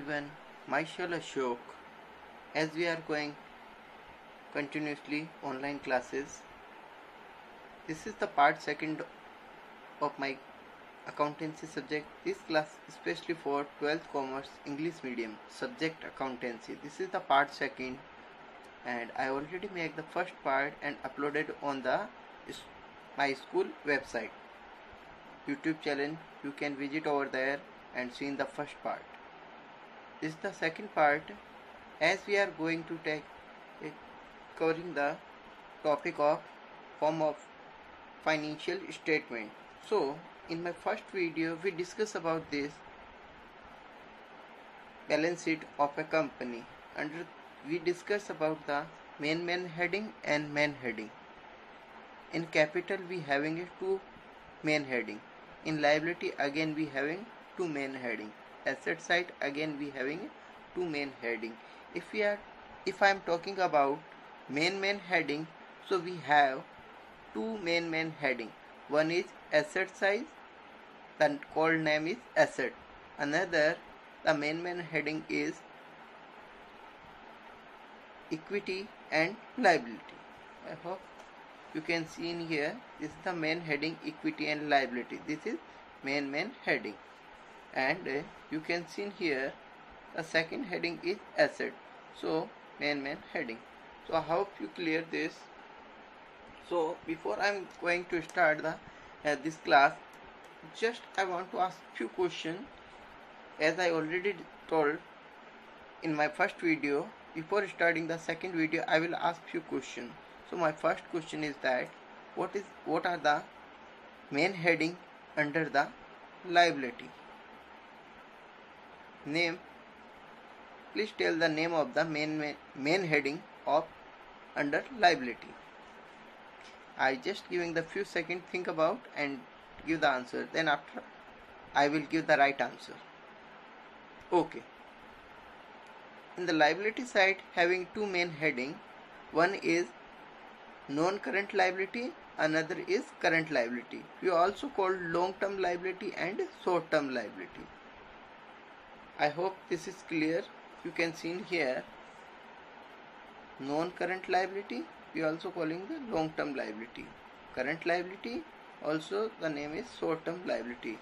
everyone, myself Ashok. As we are going continuously online classes, this is the part second of my accountancy subject. This class especially for 12th commerce English medium subject accountancy. This is the part second, and I already made the first part and uploaded on the my school website YouTube channel. You can visit over there and see in the first part. This is the second part, as we are going to take covering the topic of form of financial statement. So in my first video we discuss about this balance sheet of a company. We discuss about the main heading and main heading. In capital we having a two main heading. In liability again we having two main heading. Asset side again we having two main heading. If I am talking about main heading, so we have two main heading. One is asset side, the called name is asset. Another, the main heading is equity and liability. I hope you can see in here, this is the main heading, equity and liability. This is main heading, and you can see in here the second heading is asset. So main heading. So I hope you clear this. So before I am going to start this class, just I want to ask few questions. As I already told in my first video, before starting the second video I will ask few questions. So my first question is that what are the main heading under the liability? Name. Please tell the name of the main heading of under liability. I just giving the few seconds, think about and give the answer. Then after I will give the right answer. Okay. In the liability side having two main heading. One is non-current liability, another is current liability. We also call long-term liability and short-term liability. I hope this is clear. You can see in here non-current liability, we also calling the long-term liability. Current liability, also the name is short-term liability.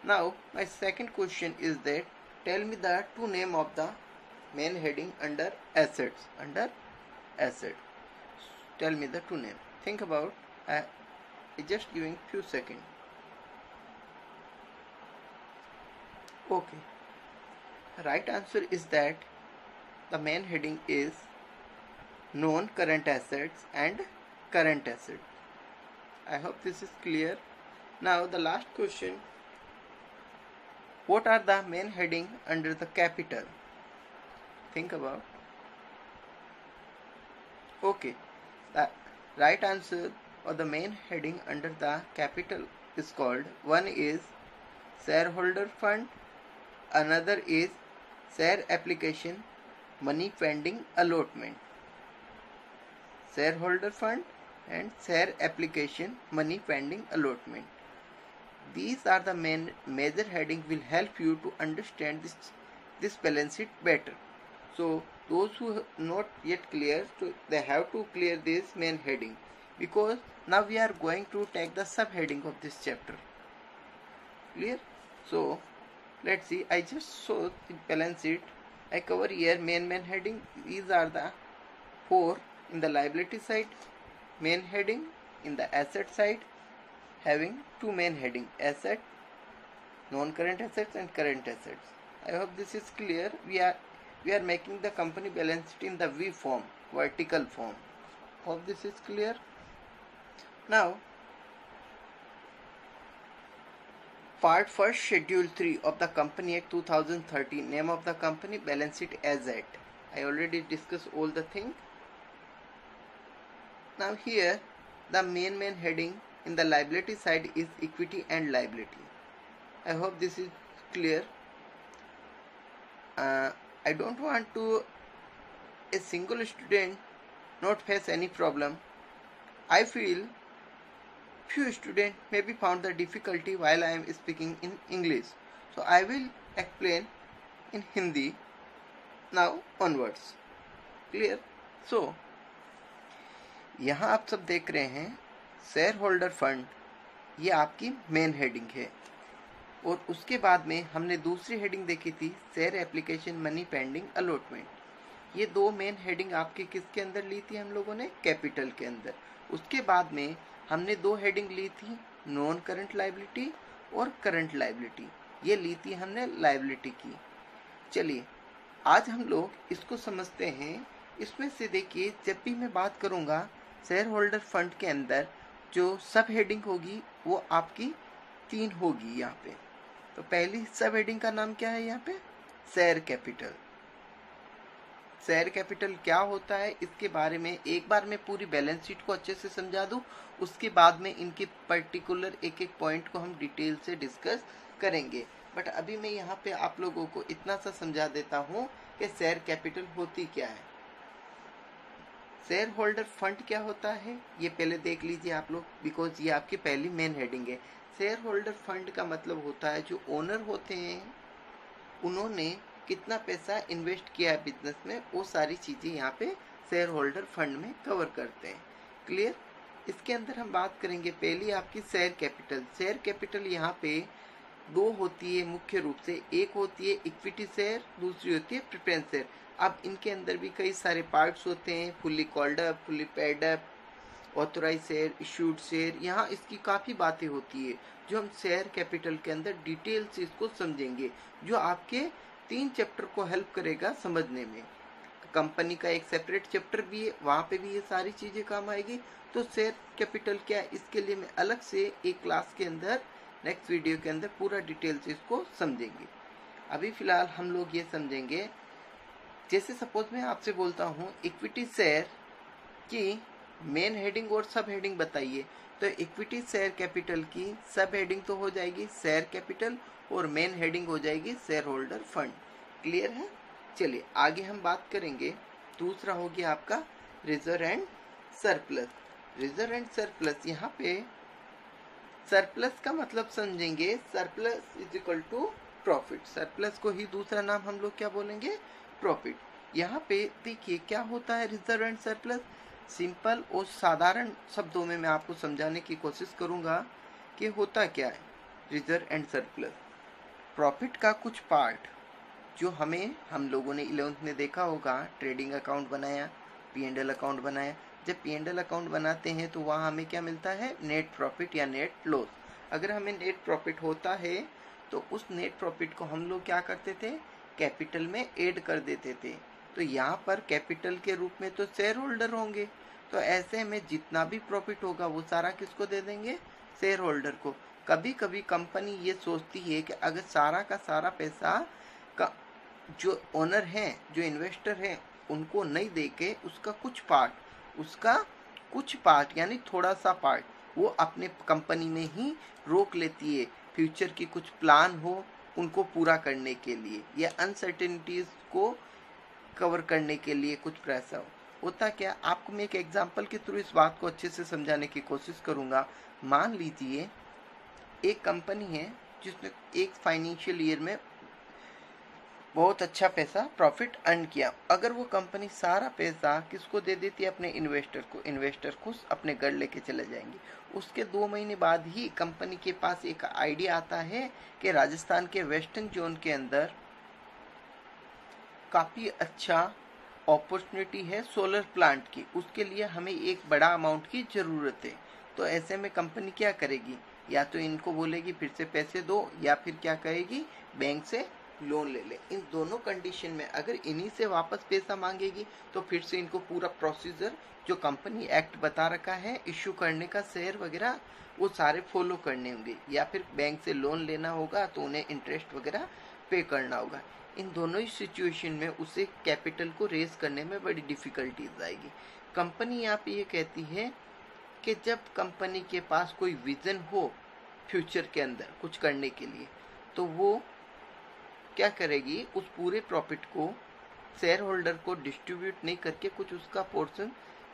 Now my second question is that tell me the two name of the main heading under assets. Under asset, tell me the two name. Think about. Just giving few seconds. Okay. Right answer is that the main heading is non-current assets and current assets. I hope this is clear. Now the last question. What are the main heading under the capital? Think about. Okay. The right answer or the main heading under the capital is called, one is shareholder fund, another is share application, money pending allotment. Shareholder fund and share application, money pending allotment. These are the major heading will help you to understand this balance sheet better. So those who not yet clear, so they have to clear this main heading, because now we are going to take the subheading of this chapter. Clear? So let's see. I just saw the balance sheet. I cover here main heading. These are the four. In the liability side, main heading. In the asset side, having two main heading: asset, non-current assets and current assets. I hope this is clear. We are making the company balance sheet in the V form, vertical form. Hope this is clear. Now part first, schedule 3 of the Company Act 2013. Name of the company, balance sheet as at. I already discussed all the thing. Now here the main heading in the liability side is equity and liability. I hope this is clear. I don't want to a single student not face any problem. I feel few students maybe found the difficulty while I am speaking in English. So I will explain in Hindi. Now onwards. Clear? So यहाँ आप सब देख रहे हैं share holder fund, ये आपकी main heading है। और उसके बाद में हमने दूसरी हेडिंग देखी थी share application money pending allotment. ये दो मेन हेडिंग आपके किसके अंदर ली थी हम लोगों ने? कैपिटल के अंदर। उसके बाद में हमने दो हेडिंग ली थी नॉन करंट लायबिलिटी और करंट लायबिलिटी, ये ली थी हमने लायबिलिटी की। चलिए आज हम लोग इसको समझते हैं। इसमें से देखिए, जब भी मैं बात करूंगा शेयर होल्डर फंड के अंदर जो सब हेडिंग होगी वो आपकी 3 होगी यहाँ पे। तो पहली सब हेडिंग का नाम क्या है यहाँ पे? Share capital. शेयर कैपिटल क्या होता है इसके बारे में एक बार मैं पूरी बैलेंस शीट को अच्छे से समझा दूं, उसके बाद में इनके पर्टिकुलर एक एक पॉइंट को हम डिटेल से डिस्कस करेंगे। बट अभी मैं यहाँ पे आप लोगों को इतना सा समझा देता हूँ कि शेयर कैपिटल होती क्या है। शेयर होल्डर फंड क्या होता है ये पहले देख लीजिए आप लोग, बिकॉज ये आपकी पहली मेन हेडिंग है। शेयर होल्डर फंड का मतलब होता है जो ओनर होते हैं उन्होंने कितना पैसा इन्वेस्ट किया है बिजनेस में, वो सारी चीजें यहाँ पे शेयर होल्डर फंड में कवर करते हैं। क्लियर? इसके अंदर हम बात करेंगे पहली आपकी शेयर कैपिटल। शेयर कैपिटल यहाँ पे दो होती है मुख्य रूप से, एक होती है इक्विटी शेयर, दूसरी होती है प्रेफरेंस शेयर। अब इनके अंदर भी कई सारे पार्ट्स होते हैं, fully called up, fully paid up, authorize share, issued share. यहाँ इसकी काफ़ी बातें होती है जो हम शेयर कैपिटल के अंदर डिटेल से इसको समझेंगे, जो आपके 3 चैप्टर को हेल्प करेगा समझने में। कंपनी का एक सेपरेट चैप्टर भी है, वहाँ पे भी ये सारी चीज़ें काम आएगी। तो शेयर कैपिटल क्या है इसके लिए मैं अलग से एक क्लास के अंदर नेक्स्ट वीडियो के अंदर पूरा डिटेल से इसको समझेंगे। अभी फिलहाल हम लोग ये समझेंगे, जैसे सपोज मैं आपसे बोलता हूँ इक्विटी शेयर की मेन हेडिंग और सब हेडिंग बताइए, तो इक्विटी शेयर कैपिटल की सब हेडिंग तो हो जाएगी शेयर कैपिटल और मेन हेडिंग हो जाएगी शेयर होल्डर फंड। क्लियर है? चलिए आगे हम बात करेंगे। दूसरा हो गया आपका reserve and surplus. Reserve and surplus, यहाँ पे सरप्लस का मतलब समझेंगे, surplus is equal to profit. Surplus को ही दूसरा नाम हम लोग क्या बोलेंगे? प्रॉफिट। यहाँ पे देखिए क्या होता है रिजर्व एंड सरप्लस। सिंपल और साधारण शब्दों में मैं आपको समझाने की कोशिश करूंगा कि होता क्या है रिजर्व एंड सरप्लस। प्रॉफिट का कुछ पार्ट जो हम लोगों ने 11th में देखा होगा, ट्रेडिंग अकाउंट बनाया, P&L अकाउंट बनाया। जब P&L अकाउंट बनाते हैं तो वहाँ हमें क्या मिलता है? नेट प्रॉफिट या नेट लॉस। अगर हमें नेट प्रॉफिट होता है तो उस नेट प्रॉफिट को हम लोग क्या करते थे? कैपिटल में ऐड कर देते थे। तो यहाँ पर कैपिटल के रूप में तो शेयर होल्डर होंगे, तो ऐसे में जितना भी प्रॉफिट होगा वो सारा किसको दे देंगे? शेयर होल्डर को। कभी कभी कंपनी ये सोचती है कि अगर सारा का सारा पैसा का जो ओनर हैं, जो इन्वेस्टर हैं, उनको नहीं देके उसका कुछ पार्ट यानी थोड़ा सा पार्ट वो अपने कंपनी में ही रोक लेती है, फ्यूचर की कुछ प्लान हो उनको पूरा करने के लिए या अनसर्टेनिटीज को कवर करने के लिए कुछ पैसा होता। क्या आपको मैं एक एग्जांपल के थ्रू इस बात को अच्छे से समझाने की कोशिश करूंगा। मान लीजिए एक कंपनी है जिसने एक फाइनेंशियल ईयर में बहुत अच्छा पैसा प्रॉफिट अर्न किया। अगर वो कंपनी सारा पैसा किसको दे देती है? अपने इन्वेस्टर को। इन्वेस्टर खुश अपने घर लेके चले जाएंगे। उसके 2 महीने बाद ही कंपनी के पास एक आइडिया आता है कि राजस्थान के वेस्टर्न जोन के अंदर काफ़ी अच्छा अपॉर्चुनिटी है सोलर प्लांट की, उसके लिए हमें एक बड़ा अमाउंट की ज़रूरत है। तो ऐसे में कंपनी क्या करेगी? या तो इनको बोलेगी फिर से पैसे दो, या फिर क्या कहेगी? बैंक से लोन ले ले। इन दोनों कंडीशन में अगर इन्हीं से वापस पैसा मांगेगी तो फिर से इनको पूरा प्रोसीजर जो कंपनी एक्ट बता रखा है इश्यू करने का, शेयर वगैरह वो सारे फॉलो करने होंगे, या फिर बैंक से लोन लेना होगा तो उन्हें इंटरेस्ट वगैरह पे करना होगा। इन दोनों ही सिचुएशन में उसे कैपिटल को रेज करने में बड़ी डिफिकल्टीज आएगी। कंपनी यहाँ पे ये कहती है कि जब कंपनी के पास कोई विजन हो फ्यूचर के अंदर कुछ करने के लिए, तो वो क्या करेगी? उस पूरे प्रॉफिट को शेयर होल्डर को डिस्ट्रीब्यूट नहीं करके कुछ उसका पोर्शन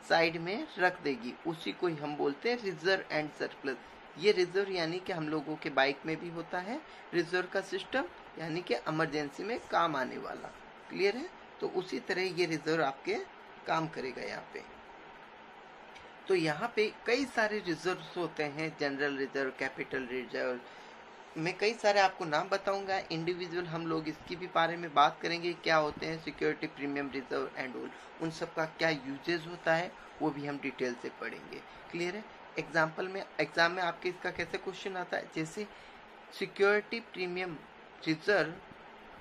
साइड में रख देगी। उसी को ही हम बोलते हैं रिजर्व एंड सरप्लस। ये रिजर्व यानी कि हम लोगों के बाइक में भी होता है रिजर्व का सिस्टम, यानी कि इमरजेंसी में काम आने वाला। क्लियर है? तो उसी तरह ये रिजर्व आपके काम करेगा यहाँ पे। तो यहाँ पे कई सारे रिजर्व्स होते हैं, जनरल रिजर्व, कैपिटल रिजर्व, मैं कई सारे आपको नाम बताऊंगा। इंडिविजुअल हम लोग इसकी भी बारे में बात करेंगे, क्या होते हैं security premium reserve and all, उन सब का क्या यूजेज होता है वो भी हम डिटेल से पढ़ेंगे। क्लियर है? एग्जाम में आपके इसका कैसे क्वेश्चन आता है, जैसे सिक्योरिटी प्रीमियम रिजर्व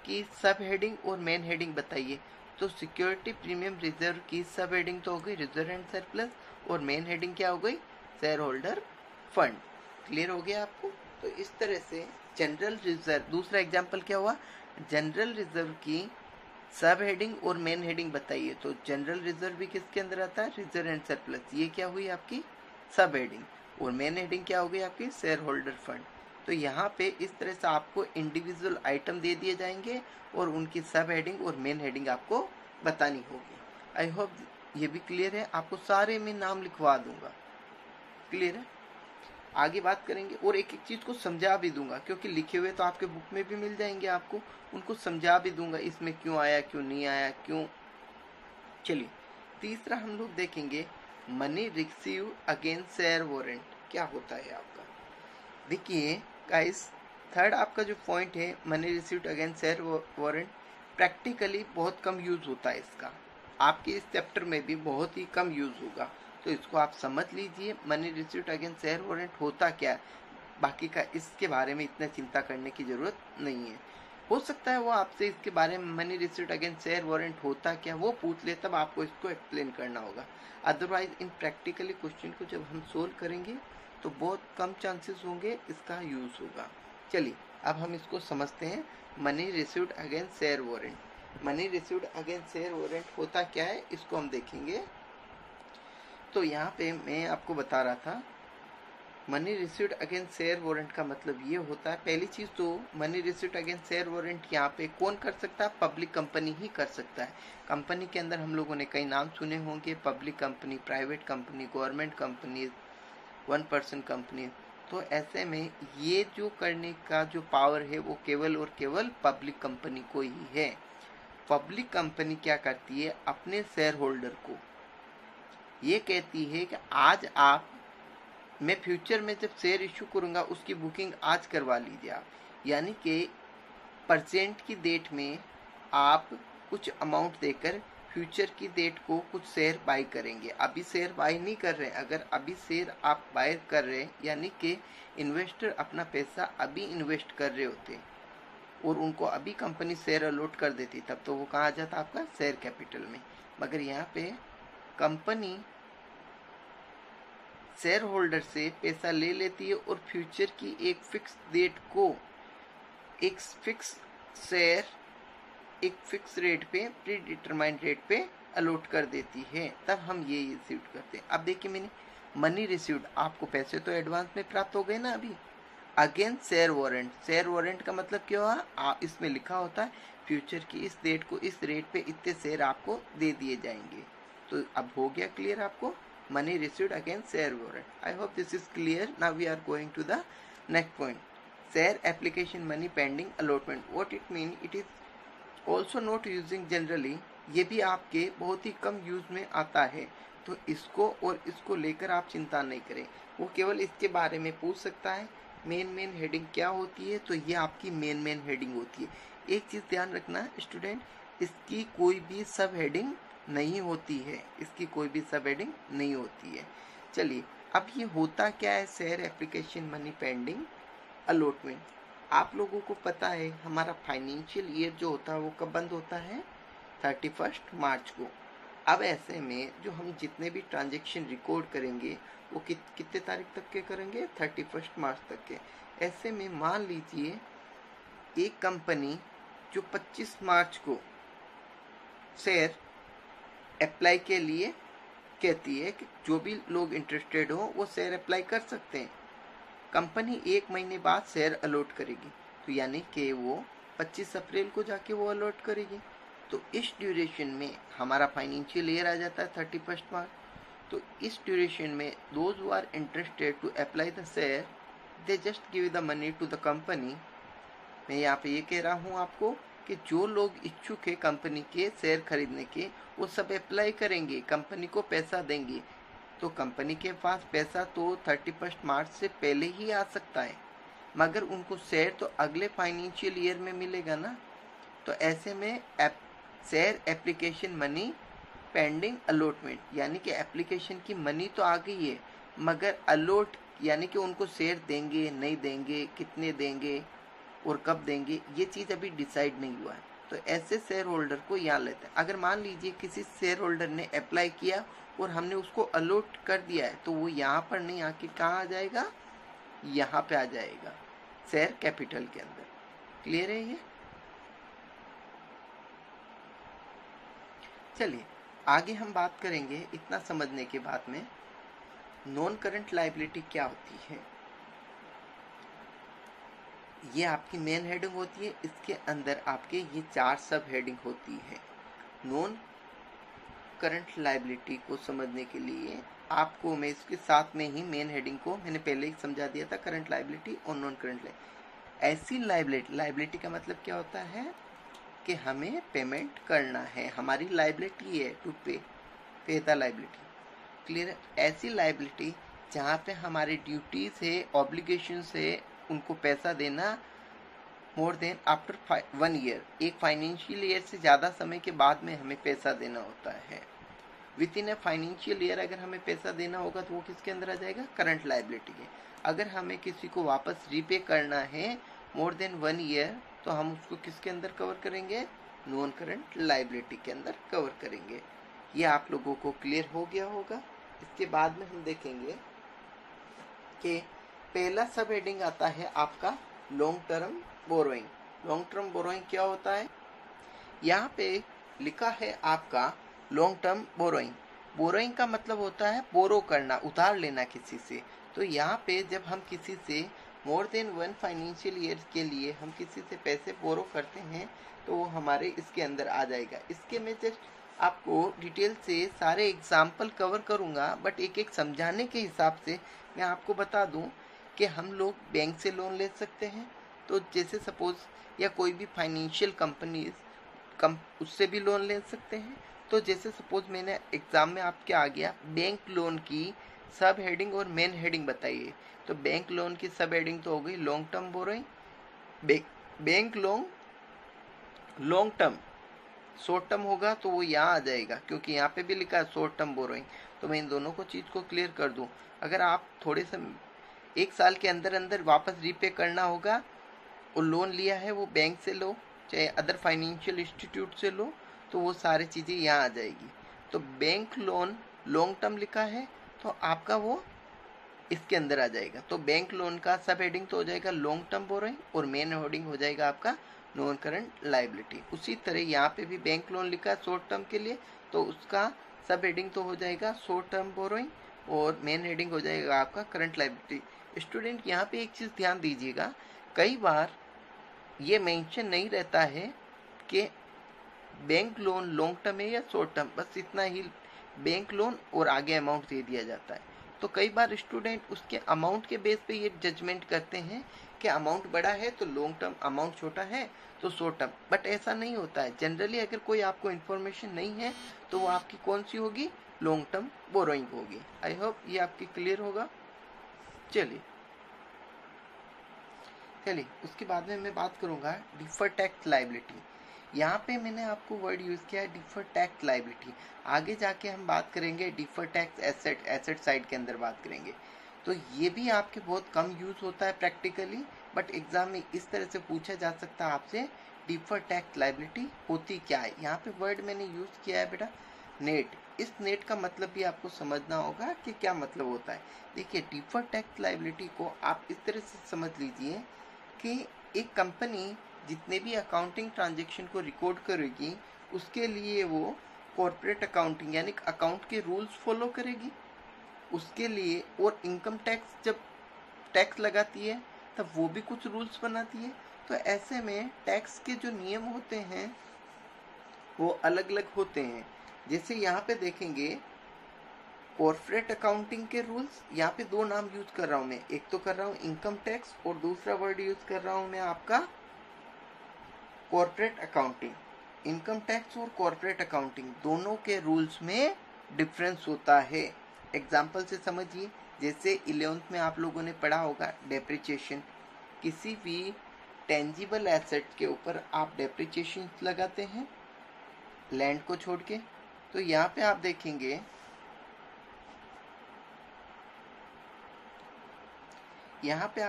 की सब हेडिंग और मेन हेडिंग बताइए। तो सिक्योरिटी प्रीमियम रिजर्व की सब हेडिंग तो हो गई रिजर्व एंड सरप्लस, और मेन हेडिंग क्या हो गई, शेयर होल्डर फंड। क्लियर हो गया आपको? तो इस तरह से जनरल रिजर्व, दूसरा एग्जांपल क्या हुआ, जनरल रिजर्व की सब हेडिंग और मेन हेडिंग बताइए। तो जनरल रिजर्व भी किसके अंदर आता है, रिजर्व एंड सरप्लस, ये क्या हुई आपकी सब हेडिंग, और मेन हेडिंग क्या हो गई आपकी शेयर होल्डर फंड। तो यहाँ पे इस तरह से आपको इंडिविजुअल आइटम दे दिए जाएंगे और उनकी सब हेडिंग और मेन हेडिंग आपको बतानी होगी। आई होप ये भी क्लियर है, आपको सारे में नाम लिखवा दूंगा। क्लियर है? आगे बात करेंगे और एक एक चीज को समझा भी दूंगा, क्योंकि लिखे हुए तो आपके बुक में भी मिल जाएंगे, आपको उनको समझा भी दूंगा, इसमें क्यों आया, क्यों नहीं आया, क्यों। चलिए तीसरा हम लोग देखेंगे money receive against share warrant क्या होता है आपका। देखिए गाइस, थर्ड आपका जो पॉइंट है money received against share warrant, practically बहुत कम यूज होता है इसका, आपके इस चैप्टर में भी बहुत ही कम यूज होगा। तो इसको आप समझ लीजिए, money received against share warrant होता क्या है, बाकी का इसके बारे में इतना चिंता करने की जरूरत नहीं है। हो सकता है वो आपसे इसके बारे में money received against share warrant होता क्या वो पूछ ले, तब आपको इसको एक्सप्लेन करना होगा। अदरवाइज इन प्रैक्टिकली क्वेश्चन को जब हम सोल्व करेंगे तो बहुत कम चांसेस होंगे इसका यूज होगा। चलिए अब हम इसको समझते हैं, money received against share warrant. Money received against share warrant होता क्या है इसको हम देखेंगे। तो यहाँ पे मैं आपको बता रहा था, money received against share warrant का मतलब ये होता है, पहली चीज तो money received against share warrant यहाँ पे कौन कर सकता है, पब्लिक कंपनी ही कर सकता है। कंपनी के अंदर हम लोगों ने कई नाम सुने होंगे, public company, private company, government company, 1% company. तो ऐसे में ये जो करने का जो पावर है वो केवल और केवल पब्लिक कंपनी को ही है। पब्लिक कंपनी क्या करती है, अपने शेयर होल्डर को ये कहती है कि आज आप, मैं फ्यूचर में जब शेयर इशू करूंगा उसकी बुकिंग आज करवा लीजिए आप, यानी कि प्रेजेंट की डेट में आप कुछ अमाउंट देकर फ्यूचर की डेट को कुछ शेयर बाय करेंगे। अभी शेयर बाय नहीं कर रहे हैं, अगर अभी शेयर आप बाय कर रहे हैं यानी कि इन्वेस्टर अपना पैसा अभी इन्वेस्ट कर रहे होते और उनको अभी कंपनी शेयर अलॉट कर देती, तब तो वो कहाँ आ जाता आपका शेयर कैपिटल में। मगर यहाँ पे कंपनी शेयर होल्डर से पैसा ले लेती है और फ्यूचर की एक फिक्स डेट को एक फिक्स शेयर एक फिक्स रेट पे, प्री डिटरमाइंड रेट पे अलॉट कर देती है, तब हम ये रिसीव करते हैं। अब देखिए मैंने मनी रिसीव्ड, आपको पैसे तो एडवांस में प्राप्त हो गए ना अभी, against share warrant. Share warrant का मतलब क्या हुआ, इसमें लिखा होता है फ्यूचर की इस डेट को इस रेट पे इतने शेयर आपको दे दिए जाएंगे। तो अब हो गया क्लियर आपको, money received against share warrant. I hope this is clear. Now we are going to the next point. Share application money pending allotment. What it mean? It is also not using generally. ये भी आपके बहुत ही कम use में आता है, तो इसको और इसको लेकर आप चिंता नहीं करें, वो केवल इसके बारे में पूछ सकता है मेन हेडिंग क्या होती है, तो ये आपकी मेन हेडिंग होती है। एक चीज ध्यान रखना स्टूडेंट, इसकी कोई भी सब हेडिंग नहीं होती है, इसकी कोई भी सब हेडिंग नहीं होती है। चलिए अब ये होता क्या है, share application money pending allotment. आप लोगों को पता है हमारा फाइनेंशियल ईयर जो होता है वो कब बंद होता है, 31 मार्च को। अब ऐसे में जो हम जितने भी ट्रांजेक्शन रिकॉर्ड करेंगे वो कितने तारीख तक के करेंगे, 31 मार्च तक के। ऐसे में मान लीजिए एक कंपनी जो 25 मार्च को शेयर अप्लाई के लिए कहती है कि जो भी लोग इंटरेस्टेड हो वो शेयर अप्लाई कर सकते हैं, कंपनी 1 महीने बाद शेयर अलॉट करेगी, तो यानी कि वो 25 अप्रैल को जाके वो अलॉट करेगी। तो इस ड्यूरेशन में हमारा फाइनेंशियल ईयर आ जाता है 31 मार्च। तो इस ड्यूरेशन में those who are interested to apply the share they just give the money to the company. मैं यहाँ पे ये कह रहा हूँ आपको कि जो लोग इच्छुक है कंपनी के शेयर खरीदने के, वो सब अप्लाई करेंगे, कंपनी को पैसा देंगे। तो कंपनी के पास पैसा तो 31 मार्च से पहले ही आ सकता है, मगर उनको शेयर तो अगले फाइनेंशियल ईयर में मिलेगा ना। तो ऐसे में share application money pending allotment, यानी कि एप्लीकेशन की मनी तो आ गई है, मगर अलॉट यानी कि उनको शेयर देंगे नहीं देंगे, कितने देंगे और कब देंगे, ये चीज़ अभी डिसाइड नहीं हुआ है। तो ऐसे शेयर होल्डर को यहाँ लेते हैं। अगर मान लीजिए किसी शेयर होल्डर ने अप्लाई किया और हमने उसको अलॉट कर दिया है, तो वो यहाँ पर नहीं आके कहाँ आ जाएगा, यहाँ पे आ जाएगा, शेयर कैपिटल के अंदर। क्लियर है ये? चलिए आगे हम बात करेंगे। इतना समझने के बाद में नॉन करंट लायबिलिटी क्या होती है। ये आपकी मेन हेडिंग होती है, इसके अंदर आपके ये 4 सब हेडिंग होती है। नॉन करंट लायबिलिटी को समझने के लिए आपको मैं इसके साथ में ही मेन हेडिंग को मैंने पहले ही समझा दिया था, करंट लायबिलिटी और नॉन करंट लायबिलिटी। ऐसी लायबिलिटी का मतलब क्या होता है कि हमें पेमेंट करना है, हमारी लायबिलिटी है टू पे द लायबिलिटी। क्लियर है? ऐसी लायबिलिटी जहाँ पे हमारी ड्यूटीज है, ऑब्लिगेशंस है, उनको पैसा देना मोर देन आफ्टर 1 ईयर, एक फाइनेंशियल ईयर से ज़्यादा समय के बाद में हमें पैसा देना होता है। With in a financial year अगर हमें पैसा देना होगा तो वो किसके अंदर आ जाएगा, करंट लायबिलिटी के। अगर हमें किसी को वापस रीपे करना है मोर देन 1 ईयर, तो हम उसको किसके अंदर कवर करेंगे, नॉन करंट लायबिलिटी के अंदर कवर करेंगे। ये आप लोगों को क्लियर हो गया होगा। इसके बाद में हम देखेंगे कि पहला सब हेडिंग आता है आपका long term borrowing. Long term borrowing क्या होता है, यहाँ पे लिखा है आपका लॉन्ग टर्म बोरोइंग। बोरोइंग का मतलब होता है बोरो करना, उधार लेना किसी से। तो यहाँ पे जब हम किसी से मोर देन 1 फाइनेंशियल ईयर के लिए हम किसी से पैसे बोरो करते हैं, तो वो हमारे इसके अंदर आ जाएगा। इसके मैं जस्ट आपको डिटेल से सारे एग्जाम्पल कवर करूँगा, बट एक एक समझाने के हिसाब से मैं आपको बता दूं कि हम लोग बैंक से लोन ले सकते हैं। तो जैसे सपोज या कोई भी फाइनेंशियल कंपनी उससे भी लोन ले सकते हैं। तो जैसे सपोज मैंने एग्जाम में आपके आ गया बैंक लोन की सब हेडिंग और मेन हेडिंग बताइए, तो बैंक लोन की सब हेडिंग तो हो गई long term borrowing. Bank loan long term, short term होगा तो वो यहाँ आ जाएगा, क्योंकि यहाँ पे भी लिखा है शॉर्ट टर्म बोरोइंग। तो मैं इन दोनों को चीज़ को क्लियर कर दूं। अगर आप थोड़े से 1 साल के अंदर अंदर वापस रीपे करना होगा और लोन लिया है, वो बैंक से लो चाहे अदर फाइनेंशियल इंस्टीट्यूट से लो, तो वो सारी चीज़ें यहाँ आ जाएगी। तो बैंक लोन लॉन्ग टर्म लिखा है तो आपका वो इसके अंदर आ जाएगा। तो बैंक लोन का सब हेडिंग तो हो जाएगा लॉन्ग टर्म बोरोइंग और मेन हेडिंग हो जाएगा आपका नॉन करंट लायबिलिटी। उसी तरह यहाँ पे भी बैंक लोन लिखा है शॉर्ट टर्म के लिए, तो उसका सब हेडिंग तो हो जाएगा शॉर्ट टर्म बोरोइंग और मेन हेडिंग हो जाएगा आपका करंट लायबिलिटी। स्टूडेंट यहाँ पे एक चीज़ ध्यान दीजिएगा, कई बार ये मेंशन नहीं रहता है कि बैंक लोन लॉन्ग टर्म है या शॉर्ट टर्म, बस इतना ही बैंक लोन और आगे अमाउंट दे दिया जाता है। तो कई बार स्टूडेंट उसके अमाउंट के बेस पे ये जजमेंट करते हैं कि अमाउंट बड़ा है तो लॉन्ग टर्म, अमाउंट छोटा है तो शॉर्ट टर्म, बट ऐसा नहीं होता है। जनरली अगर कोई आपको इन्फॉर्मेशन नहीं है तो वो आपकी कौन सी होगी, लॉन्ग टर्म बोरोइंग होगी। आई होप ये आपकी क्लियर होगा। चलिए उसके बाद में मैं बात करूंगा डिफर टैक्स लायबिलिटी। यहाँ पे मैंने आपको वर्ड यूज किया है डिफर टैक्स लायबिलिटी। आगे जाके हम बात करेंगे डिफर टैक्स एसेट साइड के अंदर बात करेंगे। तो ये भी आपके बहुत कम यूज होता है प्रैक्टिकली, बट एग्जाम में इस तरह से पूछा जा सकता है आपसे डिफर टैक्स लायबिलिटी होती क्या है। यहाँ पे वर्ड मैंने यूज किया है बेटा नेट। इस नेट का मतलब भी आपको समझना होगा कि क्या मतलब होता है। देखिए डिफर टैक्स लायबिलिटी को आप इस तरह से समझ लीजिए कि एक कंपनी जितने भी अकाउंटिंग ट्रांजैक्शन को रिकॉर्ड करेगी उसके लिए वो कॉर्पोरेट अकाउंटिंग यानी अकाउंट के रूल्स फॉलो करेगी उसके लिए, और इनकम टैक्स जब टैक्स लगाती है तब वो भी कुछ रूल्स बनाती है। तो ऐसे में टैक्स के जो नियम होते हैं वो अलग अलग होते हैं। जैसे यहाँ पे देखेंगे कॉर्पोरेट अकाउंटिंग के रूल्स, यहाँ पे 2 नाम यूज कर रहा हूँ मैं, एक तो कर रहा हूँ इनकम टैक्स और दूसरा वर्ड यूज कर रहा हूँ मैं आपका कॉर्पोरेट अकाउंटिंग, इनकम टैक्स और कॉर्पोरेट अकाउंटिंग दोनों के रूल्स में डिफरेंस होता है। एग्जाम्पल से समझिए, जैसे 11th में आप लोगों ने पढ़ा होगा डेप्रिसिएशन, किसी भी टेंजिबल एसेट के ऊपर आप डेप्रिसिएशन लगाते हैं लैंड को छोड़ के। तो यहाँ पे आप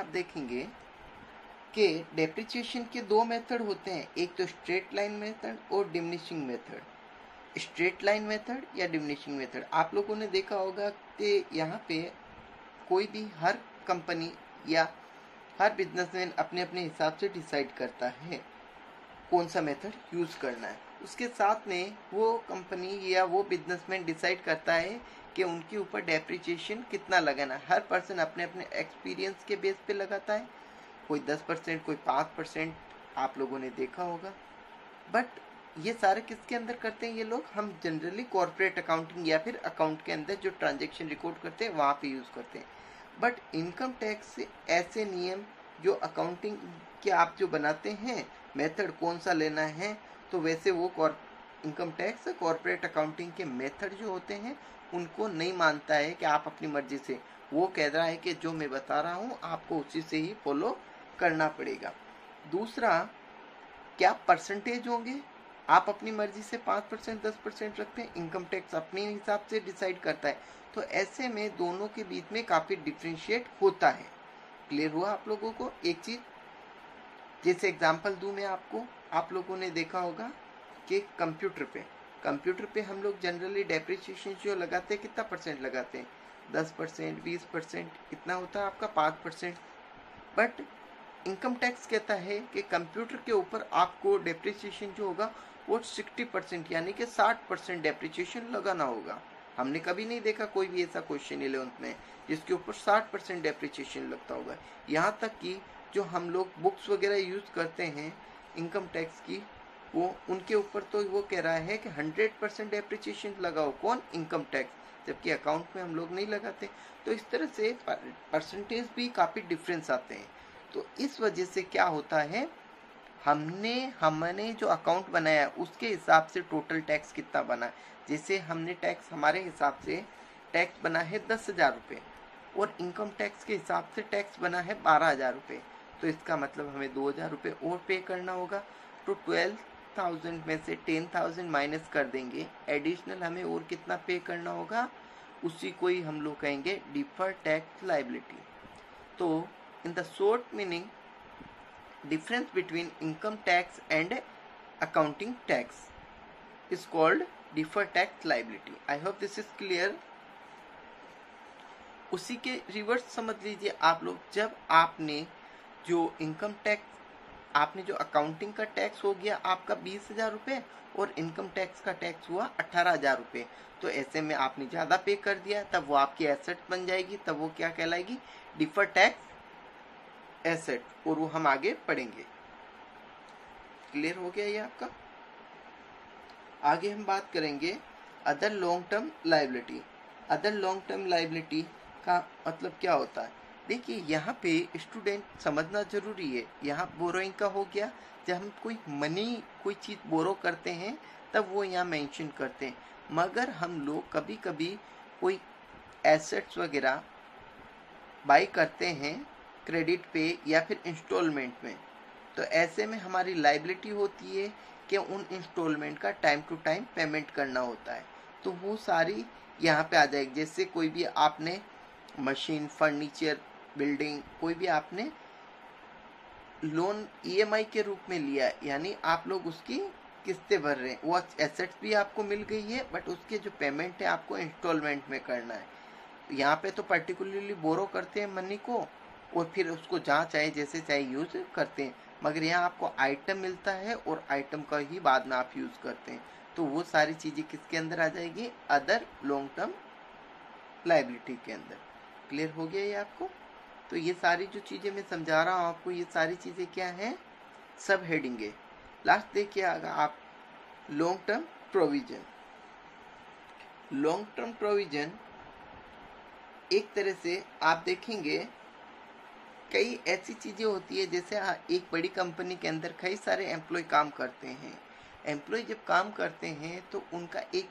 देखेंगे, कि डेप्रिसिएशन के दो मेथड होते हैं, एक तो स्ट्रेट लाइन मेथड और diminishing method. Straight line method या डिमिनिशिंग मेथड, आप लोगों ने देखा होगा कि यहाँ पे कोई भी हर कंपनी या हर बिजनेसमैन अपने अपने हिसाब से डिसाइड करता है कौन सा मेथड यूज करना है। उसके साथ में वो कंपनी या वो बिजनेसमैन डिसाइड करता है कि उनके ऊपर डेप्रिसिएशन कितना लगाना है। हर पर्सन अपने अपने एक्सपीरियंस के बेस पे लगाता है, कोई 10%, कोई 5%, आप लोगों ने देखा होगा। बट ये सारे किसके अंदर करते हैं ये लोग? हम जनरली कॉर्पोरेट अकाउंटिंग या फिर अकाउंट के अंदर जो ट्रांजैक्शन रिकॉर्ड करते हैं वहाँ पे यूज करते हैं। बट इनकम टैक्स से ऐसे नियम जो अकाउंटिंग के आप जो बनाते हैं मेथड कौन सा लेना है, तो वैसे वो इनकम टैक्स कॉर्पोरेट अकाउंटिंग के मेथड जो होते हैं उनको नहीं मानता है कि आप अपनी मर्जी से, वो कह रहा है कि जो मैं बता रहा हूँ आपको उसी से ही फॉलो करना पड़ेगा। दूसरा, क्या परसेंटेज होंगे? आप अपनी मर्जी से 5%, 10% रखते हैं, इनकम टैक्स अपने हिसाब से डिसाइड करता है। तो ऐसे में दोनों के बीच में काफी डिफरेंशिएट होता है। क्लियर हुआ आप लोगों को? एक चीज जैसे एग्जांपल दूं मैं आपको, आप लोगों ने देखा होगा कि कंप्यूटर पे हम लोग जनरली डेप्रिसिएशन जो लगाते हैं कितना परसेंट लगाते हैं? 10%, 20%, इतना होता है आपका 5%। बट इनकम टैक्स कहता है कि कंप्यूटर के ऊपर आपको डेप्रिसिएशन जो होगा वो 60% यानी कि 60% डेप्रिसिएशन लगाना होगा। हमने कभी नहीं देखा कोई भी ऐसा क्वेश्चन 11th में जिसके ऊपर 60% डेप्रिसिएशन लगता होगा। यहाँ तक कि जो हम लोग बुक्स वगैरह यूज करते हैं इनकम टैक्स की, वो उनके ऊपर तो वो कह रहा है कि 100% डेप्रिसिएशन लगाओ। कौन? इनकम टैक्स, जबकि अकाउंट में हम लोग नहीं लगाते। तो इस तरह से परसेंटेज भी काफी डिफरेंस आते हैं। तो इस वजह से क्या होता है, हमने जो अकाउंट बनाया उसके हिसाब से टोटल टैक्स कितना बना। जैसे हमने टैक्स हमारे हिसाब से टैक्स बना है 10,000 रुपये और इनकम टैक्स के हिसाब से टैक्स बना है 12,000 रुपये, तो इसका मतलब हमें 2,000 रुपये और पे करना होगा। तो 12,000 में से 10,000 माइनस कर देंगे, एडिशनल हमें और कितना पे करना होगा, उसी को ही हम लोग कहेंगे डिफर्ड टैक्स लायबिलिटी। तो in the short meaning, difference between income tax and accounting tax is called deferred tax liability. I hope this is clear. उसी के रिवर्स समझ लीजिए आप लोग, जब आपने जो इनकम टैक्स, आपने जो अकाउंटिंग का टैक्स हो गया आपका 20,000 रुपये और इनकम टैक्स का टैक्स हुआ 18,000 रुपये, तो ऐसे में आपने ज़्यादा पे कर दिया, तब वो आपकी एसेट बन जाएगी, तब वो क्या कहलाएगी? डिफर्ड टैक्स एसेट, और वो हम आगे पढ़ेंगे। क्लियर हो गया ये आपका? आगे हम बात करेंगे other long term liability. Other long term liability का मतलब क्या होता है? देखिए यहाँ पे स्टूडेंट समझना जरूरी है। यहाँ बोरोइंग का हो गया, जब हम कोई चीज बोरो करते हैं तब वो यहाँ मेंशन करते हैं। मगर हम लोग कभी कभी कोई एसेट्स वगैरह बाई करते हैं क्रेडिट पे या फिर इंस्टॉलमेंट में, तो ऐसे में हमारी लायबिलिटी होती है कि उन इंस्टॉलमेंट का टाइम टू टाइम पेमेंट करना होता है। तो वो सारी यहाँ पे आ जाएगी। जैसे कोई भी आपने मशीन, फर्नीचर, बिल्डिंग, कोई भी आपने लोन ईएमआई के रूप में लिया है, यानी आप लोग उसकी किस्तें भर रहे हैं, वो एसेट्स भी आपको मिल गई है, बट उसके जो पेमेंट है आपको इंस्टॉलमेंट में करना है। यहाँ पे तो पर्टिकुलरली बोरो करते हैं मनी को और फिर उसको जहाँ चाहे जैसे चाहे यूज करते हैं, मगर यहाँ आपको आइटम मिलता है और आइटम का ही बाद में आप यूज करते हैं। तो वो सारी चीजें किसके अंदर आ जाएगी? अदर लॉन्ग टर्म लायबिलिटी के अंदर। क्लियर हो गया ये आपको? तो ये सारी जो चीजें मैं समझा रहा हूँ आपको, ये सारी चीजें क्या है? सब हेडिंग है। लास्ट देखिए आप, long term provision. Long term provision एक तरह से आप देखेंगे कई ऐसी चीज़ें होती है, जैसे एक बड़ी कंपनी के अंदर कई सारे एम्प्लॉय काम करते हैं। एम्प्लॉय जब काम करते हैं तो उनका एक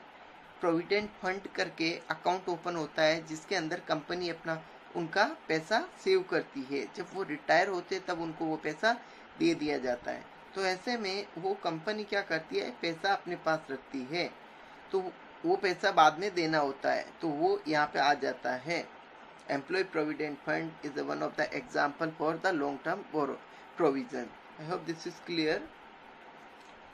प्रोविडेंट फंड करके अकाउंट ओपन होता है, जिसके अंदर कंपनी अपना उनका पैसा सेव करती है। जब वो रिटायर होते हैं तब उनको वो पैसा दे दिया जाता है। तो ऐसे में वो कंपनी क्या करती है, पैसा अपने पास रखती है, तो वो पैसा बाद में देना होता है, तो वो यहाँ पे आ जाता है। Employee Provident Fund is one of the example for the long-term provision. I hope this is clear.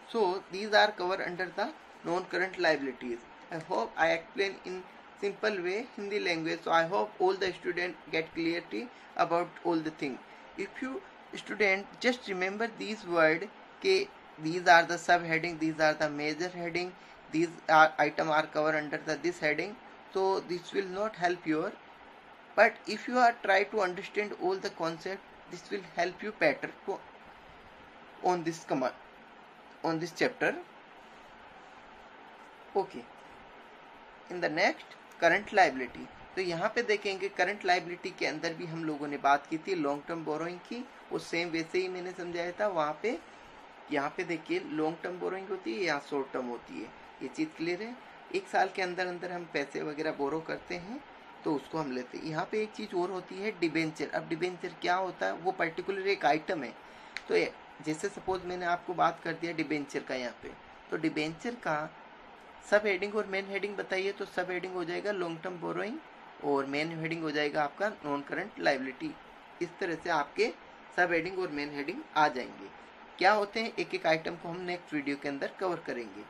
So these are covered under the non-current liabilities. I hope I explain in simple way Hindi language. So I hope all the students get clarity about all the things. If you student just remember these words, ke these are the subheading, these are the major heading, these are item are covered under this heading. So this will not help your. But if you are try to understand all the concept, this will help you better to on this command, on this chapter. Okay. In the next, current liability. तो यहाँ पे देखेंगे current liability के अंदर भी हम लोगों ने बात की थी लॉन्ग टर्म बोरोइंग की, वो सेम वैसे ही मैंने समझाया था वहाँ पे। यहाँ पे देखिए लॉन्ग टर्म बोरोइंग होती है या शॉर्ट टर्म होती है, ये चीज़ क्लियर है। एक साल के अंदर अंदर हम पैसे वगैरह बोरो करते हैं तो उसको हम लेते हैं। यहाँ पे एक चीज़ और होती है डिबेंचर। अब डिबेंचर क्या होता है, वो पर्टिकुलर एक आइटम है। तो जैसे सपोज मैंने आपको बात कर दिया डिबेंचर का यहाँ पे, तो डिबेंचर का सब हेडिंग और मेन हेडिंग बताइए। तो सब हेडिंग हो जाएगा लॉन्ग टर्म बोरोइंग और मेन हेडिंग हो जाएगा आपका नॉन करंट लाइबिलिटी। इस तरह से आपके सब हेडिंग और मेन हेडिंग आ जाएंगे। क्या होते हैं, एक एक आइटम को हम नेक्स्ट वीडियो के अंदर कवर करेंगे।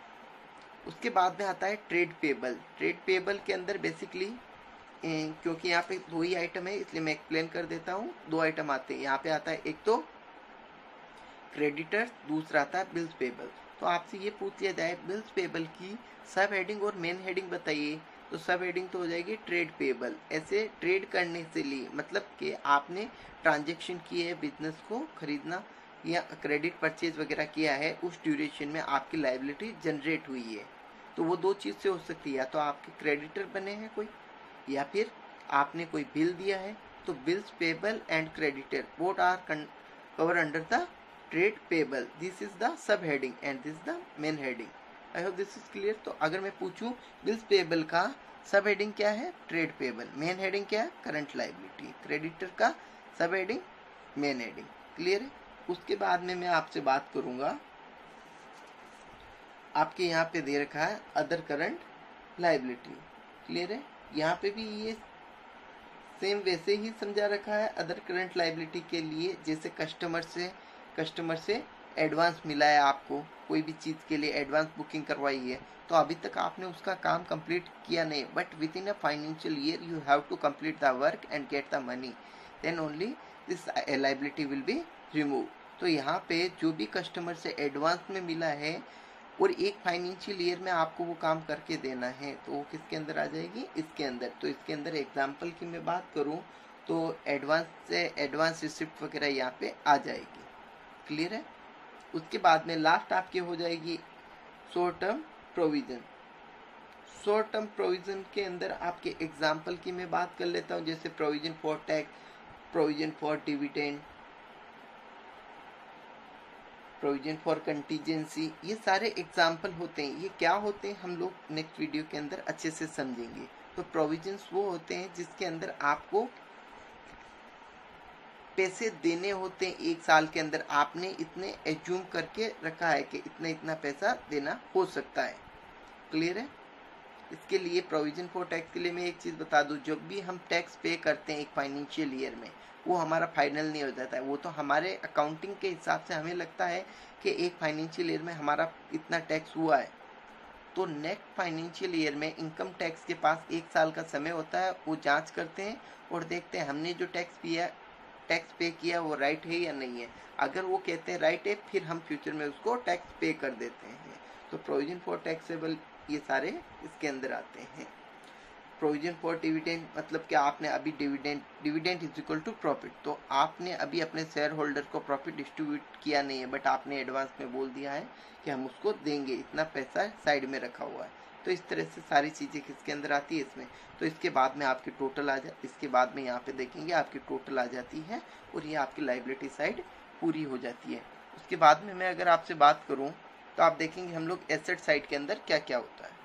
उसके बाद में आता है ट्रेड पेबल। ट्रेड पेबल के अंदर बेसिकली क्योंकि यहाँ पे दो ही आइटम है इसलिए मैं एक्सप्लेन कर देता हूँ। दो आइटम आते हैं यहाँ पे, आता है एक तो क्रेडिटर्स, दूसरा आता है बिल्स पेबल। तो आपसे ये पूछ लिया जाए बिल्स पेबल की सब हेडिंग और मेन हेडिंग बताइए, तो सब हेडिंग तो हो जाएगी ट्रेड पेबल। ऐसे ट्रेड करने से लिए मतलब कि आपने ट्रांजेक्शन किए है, बिजनेस को खरीदना या क्रेडिट परचेज वगैरह किया है, उस ड्यूरेशन में आपकी लाइबिलिटी जनरेट हुई है। तो वो दो चीज़ से हो सकती है, या तो आपके क्रेडिटर बने हैं कोई, या फिर आपने कोई बिल दिया है। तो bills payable and creditor both are cover under the trade payable. This is the sub heading and this the main heading. I hope this is clear. तो अगर मैं पूछूं बिल्स पेबल का सब हेडिंग क्या है, ट्रेड पेबल, मेन हेडिंग क्या है, करंट लाइबिलिटी, क्रेडिटर का सब हेडिंग, मेन हेडिंग, क्लियर है। उसके बाद में मैं आपसे बात करूंगा, आपके यहाँ पे दे रखा है अदर करंट लाइबिलिटी, क्लियर है। यहाँ पे भी ये सेम वैसे ही समझा रखा है अदर करंट लाइबिलिटी के लिए, जैसे कस्टमर से एडवांस मिला है, आपको कोई भी चीज़ के लिए एडवांस बुकिंग करवाई है, तो अभी तक आपने उसका काम कंप्लीट किया नहीं, but within a financial year you have to complete the work and get the money, then only this liability will be remove. तो यहाँ पे जो भी कस्टमर से एडवांस में मिला है और एक फाइनेंशियल ईयर में आपको वो काम करके देना है, तो वो किसके अंदर आ जाएगी, इसके अंदर। तो इसके अंदर एग्जांपल की मैं बात करूँ तो एडवांस रिसिप्ट वगैरह यहाँ पे आ जाएगी, क्लियर है। उसके बाद में लास्ट आपके हो जाएगी short term provision. Short term provision के अंदर आपके एग्जाम्पल की मैं बात कर लेता हूँ, जैसे provision for tax, provision for dividend, provision for contingency, ये सारे एग्जाम्पल होते हैं। ये क्या होते हैं हम लोग नेक्स्ट वीडियो के अंदर अच्छे से समझेंगे। तो प्रोविजंस वो होते हैं जिसके अंदर आपको पैसे देने होते हैं, एक साल के अंदर आपने इतने एज्यूम करके रखा है कि इतना पैसा देना हो सकता है, क्लियर है। इसके लिए प्रोविजन फॉर टैक्स के लिए मैं एक चीज़ बता दूं, जब भी हम टैक्स पे करते हैं एक फाइनेंशियल ईयर में, वो हमारा फाइनल नहीं हो जाता है, वो तो हमारे अकाउंटिंग के हिसाब से हमें लगता है कि एक फाइनेंशियल ईयर में हमारा इतना टैक्स हुआ है। तो नेक्स्ट फाइनेंशियल ईयर में इनकम टैक्स के पास एक साल का समय होता है, वो जांच करते हैं और देखते हैं हमने जो टैक्स पे किया वो राइट है या नहीं है। अगर वो कहते हैं राइट है, फिर हम फ्यूचर में उसको टैक्स पे कर देते हैं। तो प्रोविजन फॉर टैक्सेबल ये सारे इसके अंदर आते हैं। प्रोविजन फॉर डिविडेंड मतलब कि आपने अभी dividend is equal to profit, तो आपने अभी अपने शेयर होल्डर को प्रॉफिट डिस्ट्रीब्यूट किया नहीं है, बट आपने एडवांस में बोल दिया है कि हम उसको देंगे, इतना पैसा साइड में रखा हुआ है, तो इस तरह से सारी चीज़ें किसके अंदर आती है, इसमें। तो इसके बाद में आपकी टोटल आ जा इसके बाद में यहाँ पे देखेंगे आपकी टोटल आ जाती है और ये आपकी लायबिलिटी साइड पूरी हो जाती है। उसके बाद में मैं अगर आपसे बात करूँ तो आप देखेंगे हम लोग एसेट साइड के अंदर क्या क्या होता है।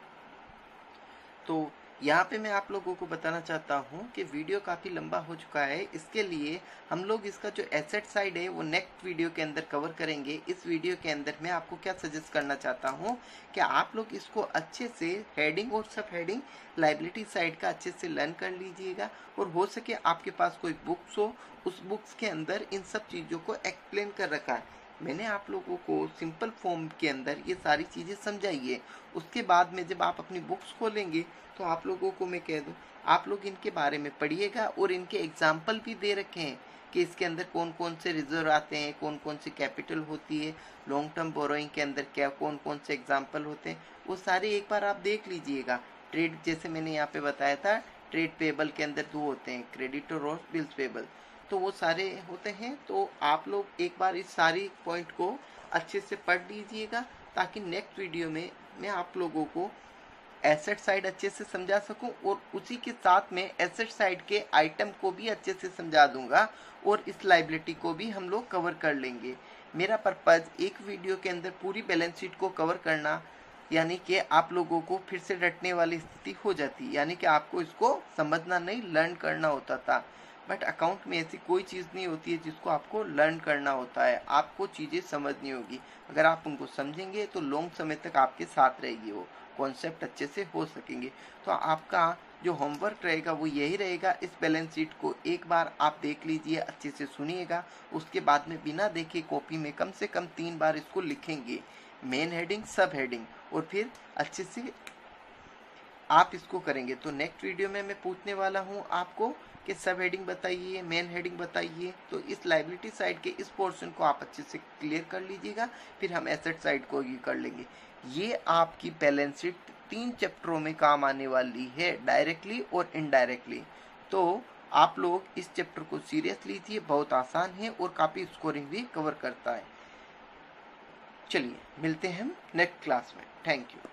तो यहाँ पे मैं आप लोगों को बताना चाहता हूँ कि वीडियो काफ़ी लंबा हो चुका है, इसके लिए हम लोग इसका जो एसेट साइड है वो नेक्स्ट वीडियो के अंदर कवर करेंगे। इस वीडियो के अंदर मैं आपको क्या सजेस्ट करना चाहता हूँ कि आप लोग इसको अच्छे से हेडिंग और सब हेडिंग लायबिलिटी साइड का अच्छे से लर्न कर लीजिएगा, और हो सके आपके पास कोई बुक्स हो, उस बुक्स के अंदर इन सब चीज़ों को एक्सप्लेन कर रखा है। मैंने आप लोगों को सिंपल फॉर्म के अंदर ये सारी चीज़ें समझाई है। उसके बाद में जब आप अपनी बुक्स खोलेंगे तो आप लोगों को मैं कह दूं, आप लोग इनके बारे में पढ़िएगा, और इनके एग्जाम्पल भी दे रखे हैं कि इसके अंदर कौन कौन से रिजर्व आते हैं, कौन कौन सी कैपिटल होती है, लॉन्ग टर्म बोरोइंग के अंदर क्या कौन कौन से एग्जाम्पल होते हैं, वो सारे एक बार आप देख लीजिएगा। ट्रेड जैसे मैंने यहाँ पे बताया था, ट्रेड पेबल के अंदर 2 होते हैं, क्रेडिटर और बिल्स पेबल, तो वो सारे होते हैं। तो आप लोग एक बार इस सारी पॉइंट को अच्छे से पढ़ लीजिएगा, ताकि नेक्स्ट वीडियो में मैं आप लोगों को एसेट साइड अच्छे से समझा सकूं, और उसी के साथ में एसेट साइड के आइटम को भी अच्छे से समझा दूंगा, और इस लायबिलिटी को भी हम लोग कवर कर लेंगे। मेरा पर्पज़ एक वीडियो के अंदर पूरी बैलेंस शीट को कवर करना, यानी कि आप लोगों को फिर से रटने वाली स्थिति हो जाती, यानी कि आपको इसको समझना नहीं लर्न करना होता था। बट अकाउंट में ऐसी कोई चीज़ नहीं होती है जिसको आपको लर्न करना होता है, आपको चीज़ें समझनी होगी। अगर आप उनको समझेंगे तो लॉन्ग समय तक आपके साथ रहेगी, वो कॉन्सेप्ट अच्छे से हो सकेंगे। तो आपका जो होमवर्क रहेगा वो यही रहेगा, इस बैलेंस शीट को एक बार आप देख लीजिए, अच्छे से सुनिएगा, उसके बाद में बिना देखे कॉपी में कम से कम 3 बार इसको लिखेंगे, मेन हेडिंग सब हेडिंग, और फिर अच्छे से आप इसको करेंगे। तो नेक्स्ट वीडियो में मैं पूछने वाला हूँ आपको कि सब हेडिंग बताइए, मेन हेडिंग बताइए। तो इस लायबिलिटी साइड के इस पोर्शन को आप अच्छे से क्लियर कर लीजिएगा, फिर हम एसेट साइड को ही कर लेंगे। ये आपकी बैलेंस शीट 3 चैप्टरों में काम आने वाली है, डायरेक्टली और इनडायरेक्टली। तो आप लोग इस चैप्टर को सीरियस लीजिए, बहुत आसान है और काफ़ी स्कोरिंग भी कवर करता है। चलिए मिलते हैं हम नेक्स्ट क्लास में। Thank you.